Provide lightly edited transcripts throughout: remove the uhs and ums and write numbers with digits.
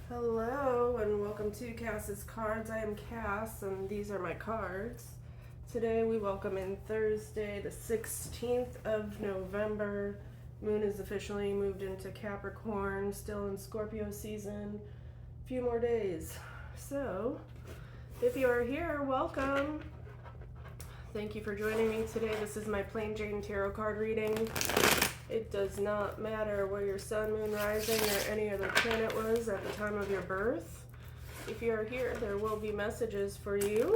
Hello and welcome to Cass's Cards. I am Cass and these are my cards. Today we welcome in Thursday the 16th of November. Moon is officially moved into Capricorn, still in Scorpio season. A few more days. So, if you are here, welcome. Thank you for joining me today. This is my Plain Jane Tarot card reading. It does not matter where your sun, moon, rising, or any other planet was at the time of your birth. If you are here, there will be messages for you.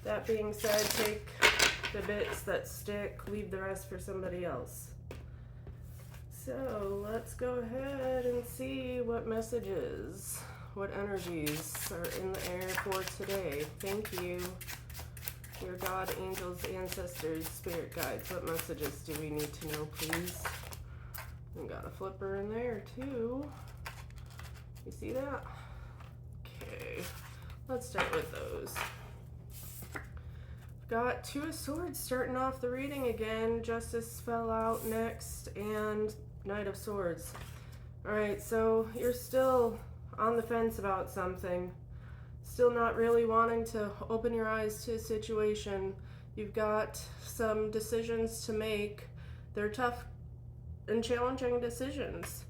That being said, take the bits that stick, leave the rest for somebody else. So let's go ahead and see what messages, what energies are in the air for today. Thank you. Your God, angels, ancestors, spirit guides, what messages do we need to know, please? We got a flipper in there, too. You see that? Okay, let's start with those. Got Two of Swords starting off the reading again. Justice fell out next, and Knight of Swords. Alright, so you're still on the fence about something. Still not really wanting to open your eyes to a situation. You've got some decisions to make. They're tough and challenging decisions.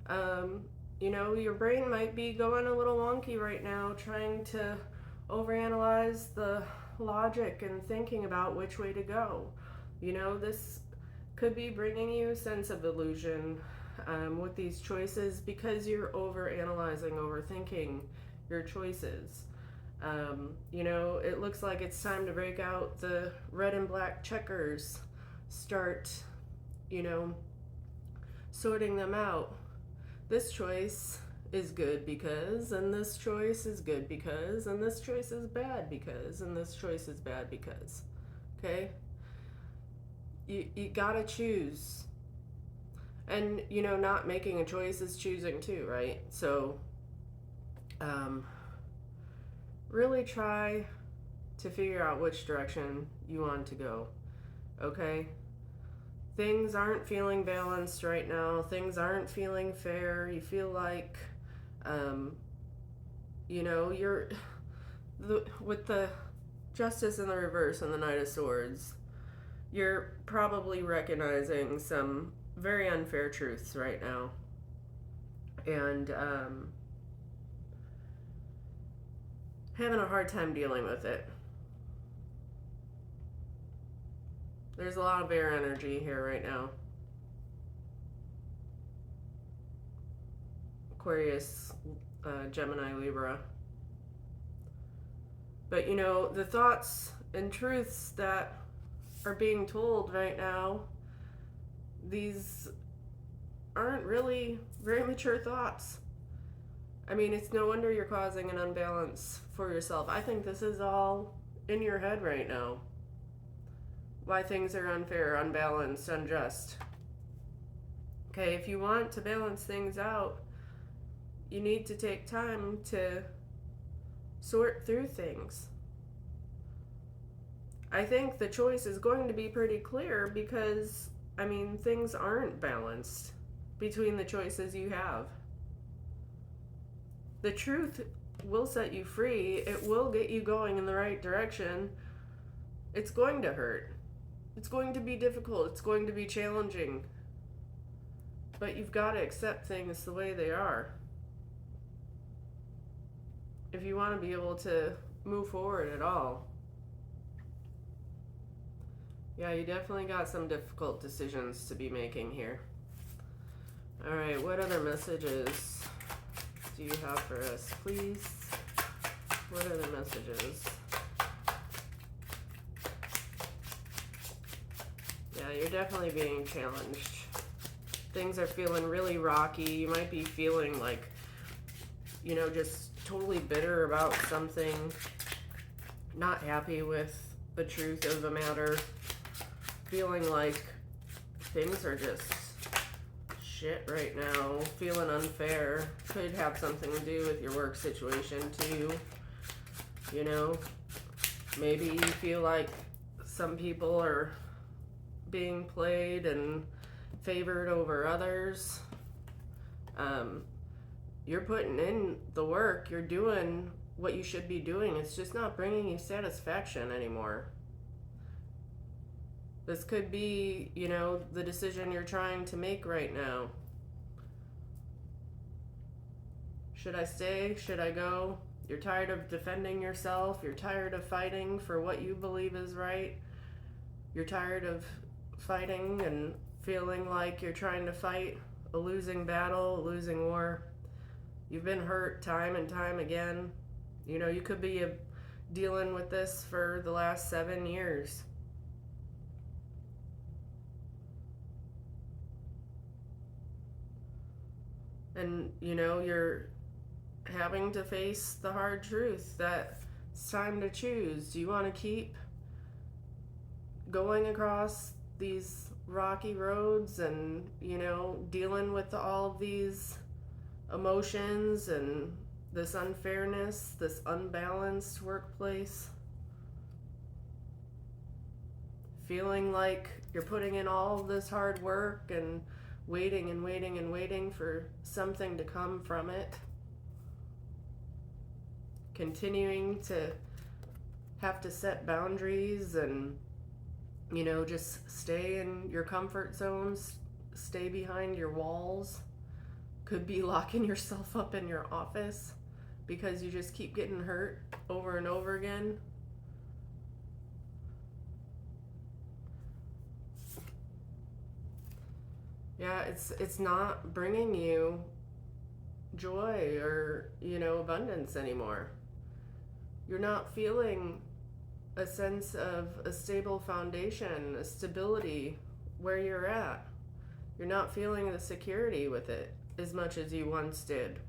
You know, your brain might be going a little wonky right now, trying to overanalyze the logic and thinking about which way to go. You know, this could be bringing you a sense of illusion with these choices because you're overanalyzing, overthinking your choices. You know, it looks like it's time to break out the red and black checkers, start, you know, sorting them out. This choice is good because, and this choice is good because, and this choice is bad because, and this choice is bad because. Okay? You gotta choose. And, you know, not making a choice is choosing too, right? So, really try to figure out which direction you want to go, okay? Things aren't feeling balanced right now. Things aren't feeling fair. You feel like, you know, with the Justice in the reverse and the Knight of Swords, you're probably recognizing some very unfair truths right now. And, having a hard time dealing with it. There's a lot of air energy here right now. Aquarius, Gemini, Libra. But you know, the thoughts and truths that are being told right now, these aren't really very mature thoughts. I mean, it's no wonder you're causing an unbalance for yourself. I think this is all in your head right now. Why things are unfair, unbalanced, unjust. Okay, if you want to balance things out, you need to take time to sort through things. I think the choice is going to be pretty clear because, I mean, things aren't balanced between the choices you have. The truth will set you free. It will get you going in the right direction. It's going to hurt. It's going to be difficult. It's going to be challenging. But you've got to accept things the way they are. If you want to be able to move forward at all. Yeah, you definitely got some difficult decisions to be making here. All right, what other messages do you have for us, please? What are the messages? Yeah, you're definitely being challenged. Things are feeling really rocky. You might be feeling like, you know, just totally bitter about something, not happy with the truth of the matter, feeling like things are just shit right now, feeling unfair. Could have something to do with your work situation too. You know, maybe you feel like some people are being played and favored over others. you're putting in the work, you're doing what you should be doing. It's just not bringing you satisfaction anymore. This could be, the decision you're trying to make right now. Should I stay? Should I go? You're tired of defending yourself. You're tired of fighting for what you believe is right. You're tired of fighting and feeling like you're trying to fight a losing battle, a losing war. You've been hurt time and time again. You could be dealing with this for the last 7 years. And, you're having to face the hard truth that it's time to choose. Do you want to keep going across these rocky roads and, dealing with all of these emotions and this unfairness, this unbalanced workplace? Feeling like you're putting in all of this hard work and waiting and waiting and waiting for something to come from it. Continuing to have to set boundaries and, just stay in your comfort zones, stay behind your walls. Could be locking yourself up in your office because you just keep getting hurt over and over again. Yeah, it's not bringing you joy or, abundance anymore. You're not feeling a sense of a stable foundation, a stability where you're at. You're not feeling the security with it as much as you once did.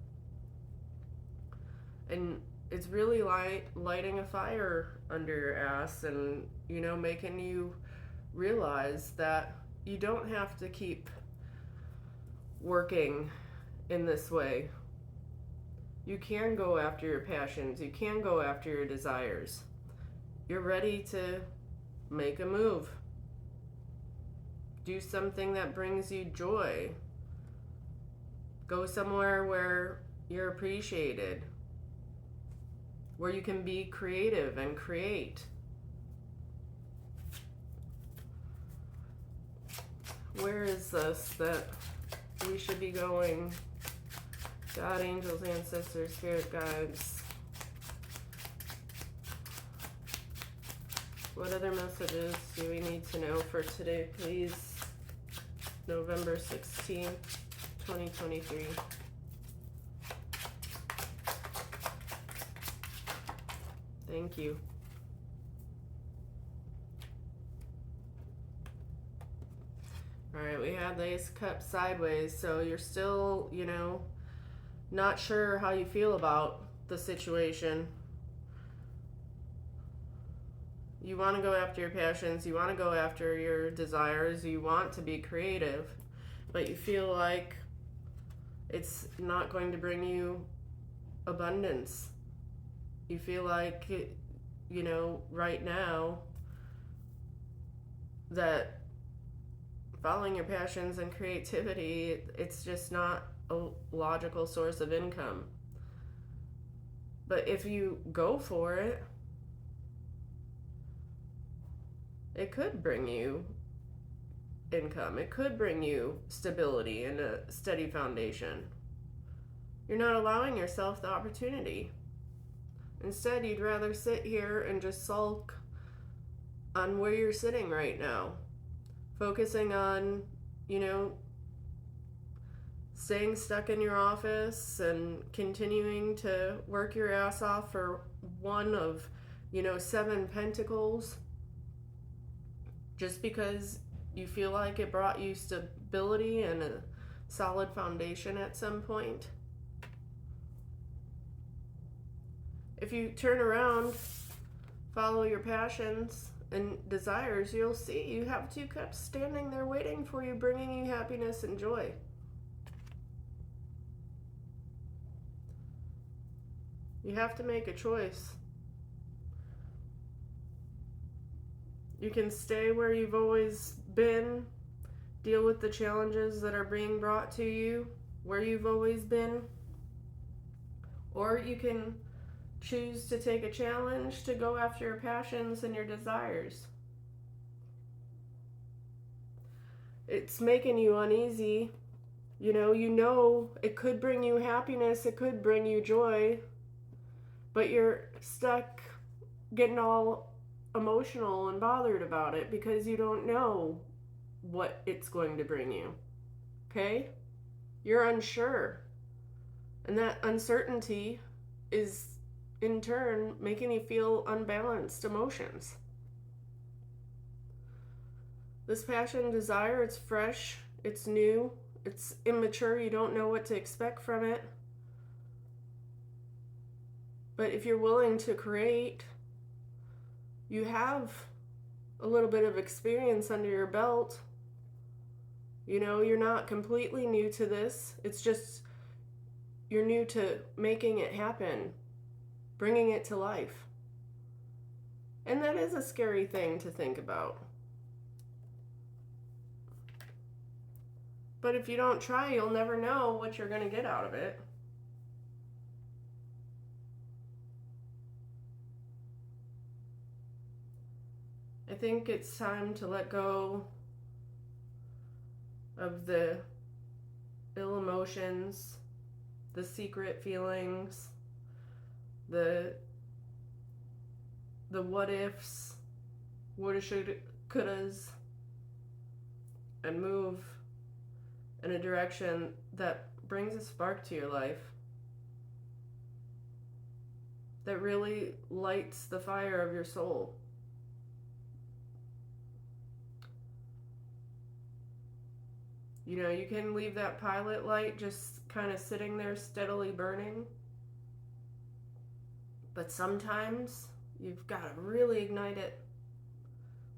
And it's really lighting a fire under your ass and, making you realize that you don't have to keep working in this way. You can go after your passions. You can go after your desires. You're ready to make a move. Do something that brings you joy. Go somewhere where you're appreciated, where you can be creative and create. Where is this that we should be going? God, angels, ancestors, spirit guides. What other messages do we need to know for today, please? November 16th, 2023. Thank you. Alright, we had the Ace of Cups sideways, so you're still, not sure how you feel about the situation. You want to go after your passions, you want to go after your desires, you want to be creative, but you feel like it's not going to bring you abundance. You feel like, right now that following your passions and creativity, it's just not a logical source of income. But if you go for it, it could bring you income. It could bring you stability and a steady foundation. You're not allowing yourself the opportunity. Instead, you'd rather sit here and just sulk on where you're sitting right now, focusing on, staying stuck in your office and continuing to work your ass off for one of, 7 pentacles, just because you feel like it brought you stability and a solid foundation at some point. If you turn around, follow your passions and desires, you'll see you have 2 cups standing there waiting for you, bringing you happiness and joy. You have to make a choice. You can stay where you've always been, deal with the challenges that are being brought to you where you've always been, Or you can choose to take a challenge to go after your passions and your desires. It's making you uneasy. You know it could bring you happiness, it could bring you joy, but you're stuck getting all emotional and bothered about it because you don't know what it's going to bring you. Okay? You're unsure. And that uncertainty is in turn making you feel unbalanced emotions. This passion, desire, it's fresh, it's new, it's immature, you don't know what to expect from it. But if you're willing to create, you have a little bit of experience under your belt. You're not completely new to this. It's just you're new to making it happen, bringing it to life. And that is a scary thing to think about. But if you don't try, you'll never know what you're going to get out of it. I think it's time to let go of the ill emotions, the secret feelings, the what ifs, woulda, shoulda, couldas, and move in a direction that brings a spark to your life, that really lights the fire of your soul. You can leave that pilot light just kind of sitting there steadily burning, but sometimes you've got to really ignite it.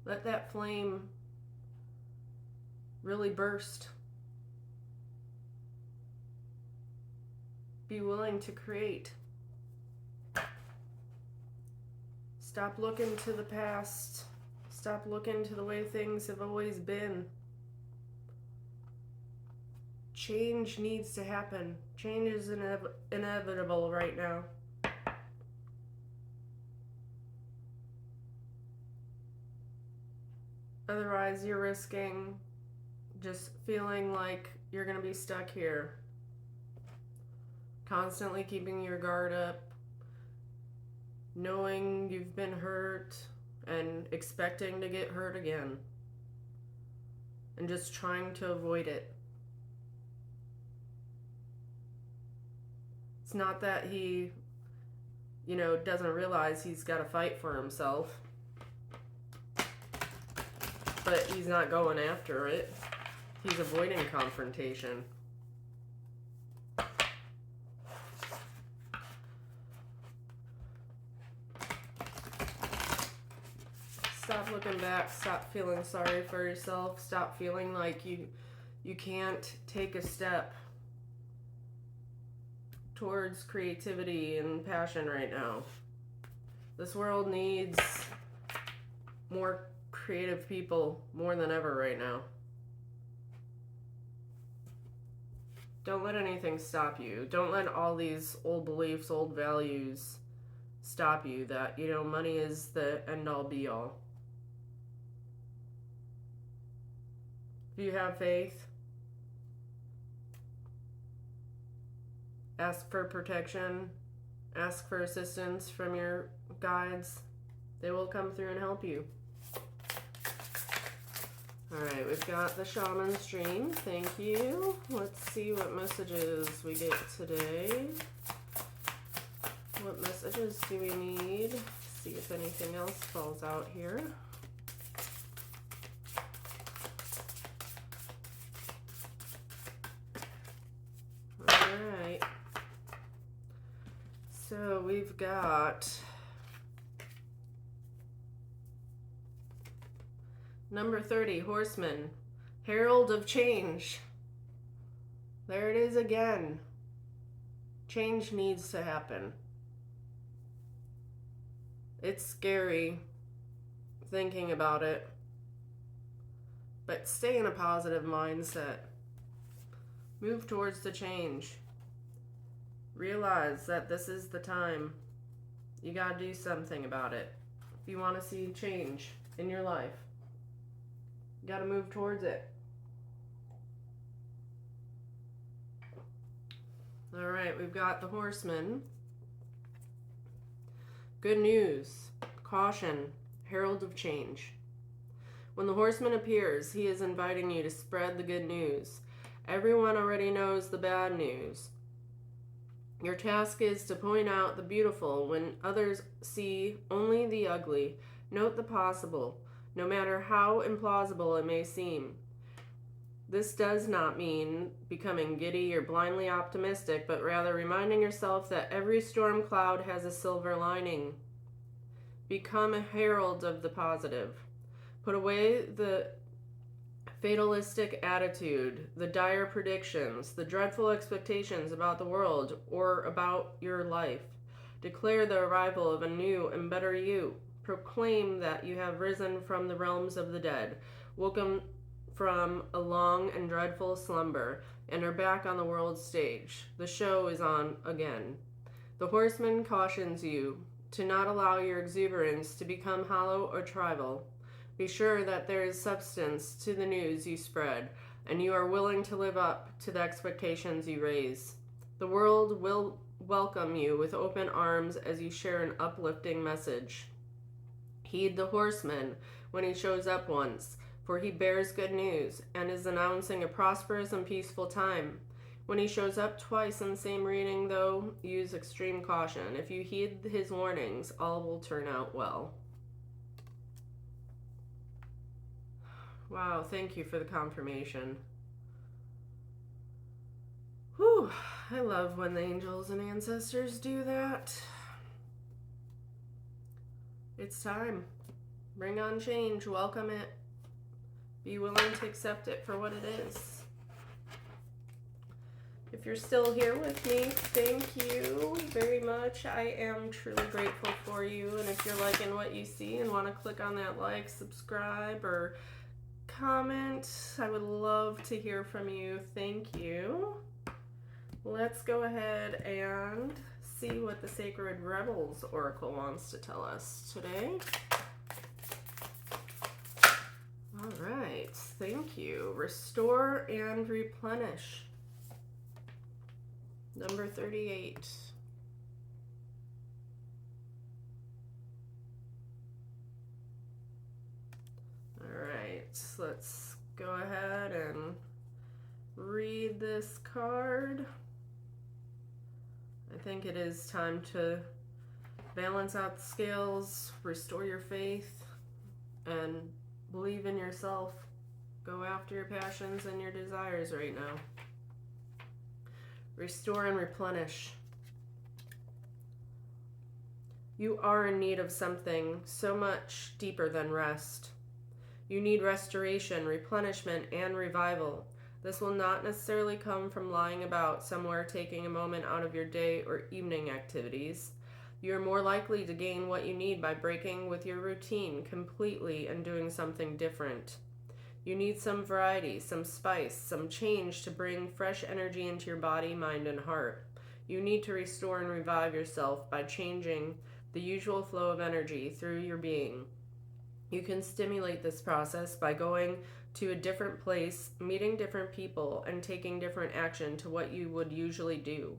Let that flame really burst. Be willing to create. Stop looking to the past. Stop looking to the way things have always been. Change needs to happen. Change is inevitable right now. Otherwise, you're risking just feeling like you're going to be stuck here. Constantly keeping your guard up, knowing you've been hurt and expecting to get hurt again, and just trying to avoid it. It's not that he, doesn't realize he's got to fight for himself, but he's not going after it. He's avoiding confrontation. Stop looking back. Stop feeling sorry for yourself. Stop feeling like you can't take a step towards creativity and passion right now. This world needs more creative people more than ever right now. Don't let anything stop you. Don't let all these old beliefs, old values stop you that, money is the end-all be-all. If you have faith, ask for protection, ask for assistance from your guides. They will come through and help you. Alright, we've got the shaman stream. Thank you. Let's see what messages we get today. What messages do we need? See if anything else falls out here. Alright. So we've got number 30, Horseman, Herald of Change. There it is again. Change needs to happen. It's scary thinking about it, but stay in a positive mindset. Move towards the change. Realize that this is the time. You gotta do something about it. If you want to see change in your life, you gotta move towards it. All right, we've got the Horseman. Good news, caution, herald of change. When the Horseman appears, he is inviting you to spread the good news. Everyone already knows the bad news. Your task is to point out the beautiful when others see only the ugly. Note the possible, no matter how implausible it may seem. This does not mean becoming giddy or blindly optimistic, but rather reminding yourself that every storm cloud has a silver lining. Become a herald of the positive. Put away the fatalistic attitude, the dire predictions, the dreadful expectations about the world or about your life. Declare the arrival of a new and better you. Proclaim that you have risen from the realms of the dead, woken from a long and dreadful slumber, and are back on the world stage. The show is on again. The Horseman cautions you to not allow your exuberance to become hollow or trivial. Be sure that there is substance to the news you spread, and you are willing to live up to the expectations you raise. The world will welcome you with open arms as you share an uplifting message. Heed the Horseman when he shows up once, for he bears good news and is announcing a prosperous and peaceful time. When he shows up twice in the same reading, though, use extreme caution. If you heed his warnings, all will turn out well. Wow, thank you for the confirmation. Whew, I love when the angels and ancestors do that. It's time. Bring on change. Welcome it. Be willing to accept it for what it is. If you're still here with me, thank you very much. I am truly grateful for you. And if you're liking what you see and want to click on that like, subscribe, or comment, I would love to hear from you. Thank you. Let's go ahead and see what the Sacred Rebels Oracle wants to tell us today. All right, thank you. Restore and replenish. Number 38. All right, let's go ahead and read this card. I think it is time to balance out the scales, restore your faith, and believe in yourself. Go after your passions and your desires right now. Restore and replenish. You are in need of something so much deeper than rest. You need restoration, replenishment, and revival. This will not necessarily come from lying about somewhere, taking a moment out of your day or evening activities. You are more likely to gain what you need by breaking with your routine completely and doing something different. You need some variety, some spice, some change to bring fresh energy into your body, mind, and heart. You need to restore and revive yourself by changing the usual flow of energy through your being. You can stimulate this process by going to a different place, meeting different people, and taking different action to what you would usually do.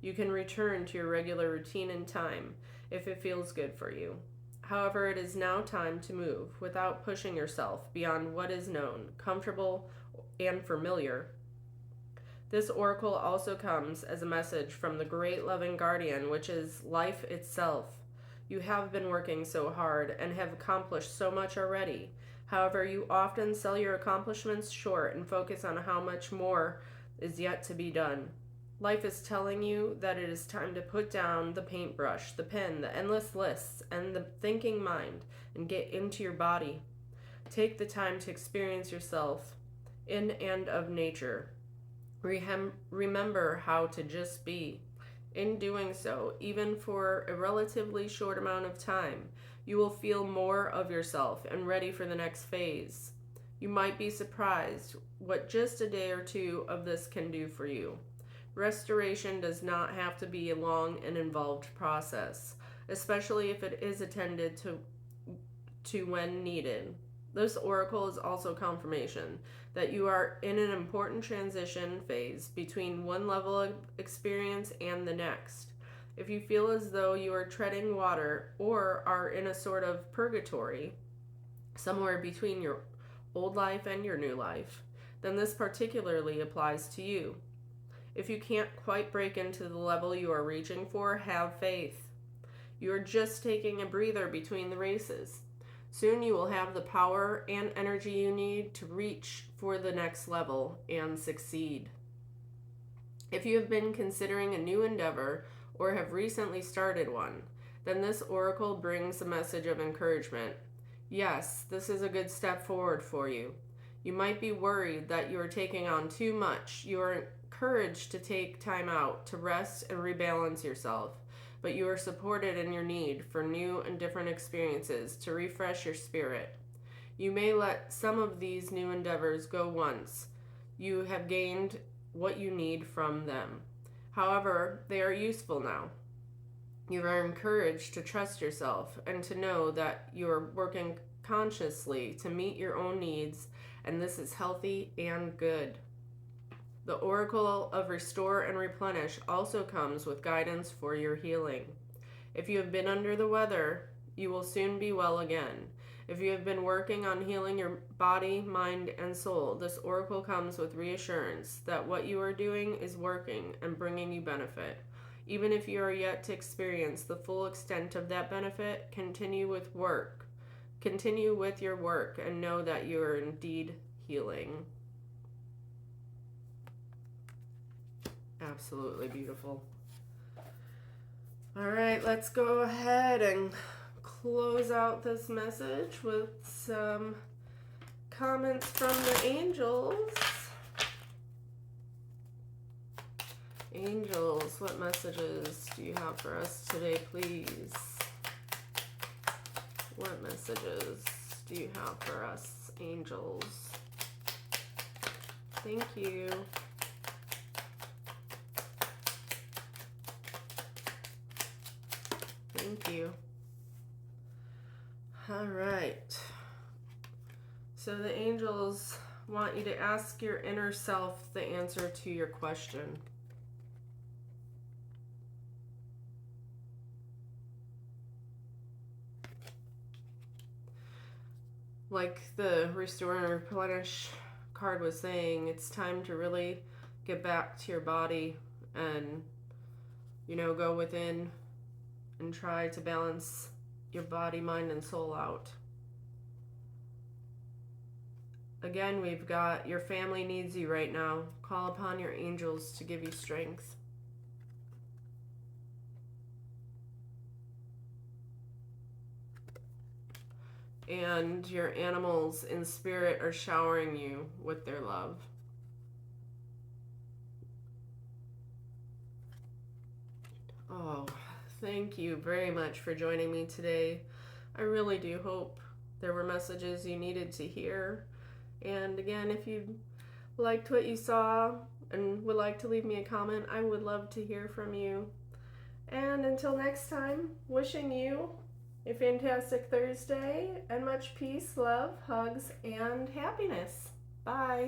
You can return to your regular routine and time if it feels good for you. However, it is now time to move without pushing yourself beyond what is known, comfortable, and familiar. This oracle also comes as a message from the great loving guardian, which is life itself. You have been working so hard and have accomplished so much already. However, you often sell your accomplishments short and focus on how much more is yet to be done. Life is telling you that it is time to put down the paintbrush, the pen, the endless lists, and the thinking mind and get into your body. Take the time to experience yourself in and of nature. Remember how to just be. In doing so, even for a relatively short amount of time, you will feel more of yourself and ready for the next phase. You might be surprised what just a day or two of this can do for you. Restoration does not have to be a long and involved process, especially if it is attended to when needed. This oracle is also confirmation that you are in an important transition phase between one level of experience and the next. If you feel as though you are treading water or are in a sort of purgatory, somewhere between your old life and your new life, then this particularly applies to you. If you can't quite break into the level you are reaching for, have faith. You are just taking a breather between the races. Soon you will have the power and energy you need to reach for the next level and succeed. If you have been considering a new endeavor or have recently started one, then this oracle brings a message of encouragement. Yes, this is a good step forward for you. You might be worried that you are taking on too much. You are encouraged to take time out to rest and rebalance yourself, but you are supported in your need for new and different experiences to refresh your spirit. You may let some of these new endeavors go once you have gained what you need from them. However, they are useful now. You are encouraged to trust yourself and to know that you are working consciously to meet your own needs, and this is healthy and good. The oracle of restore and replenish also comes with guidance for your healing. If you have been under the weather, you will soon be well again. If you have been working on healing your body, mind, and soul, this oracle comes with reassurance that what you are doing is working and bringing you benefit. Even if you are yet to experience the full extent of that benefit, continue with your work and know that you are indeed healing. Absolutely beautiful. All right, let's go ahead and close out this message with some comments from the angels. Angels, what messages do you have for us today, please? What messages do you have for us, angels? Thank you. Thank you. All right. So the angels want you to ask your inner self the answer to your question. Like the restore and replenish card was saying, it's time to really get back to your body and, go within and try to balance your body, mind, and soul out. Again, we've got your family needs you right now. Call upon your angels to give you strength. And your animals in spirit are showering you with their love. Oh, thank you very much for joining me today. I really do hope there were messages you needed to hear. And again, if you liked what you saw and would like to leave me a comment, I would love to hear from you. And until next time, wishing you a fantastic Thursday and much peace, love, hugs, and happiness. Bye.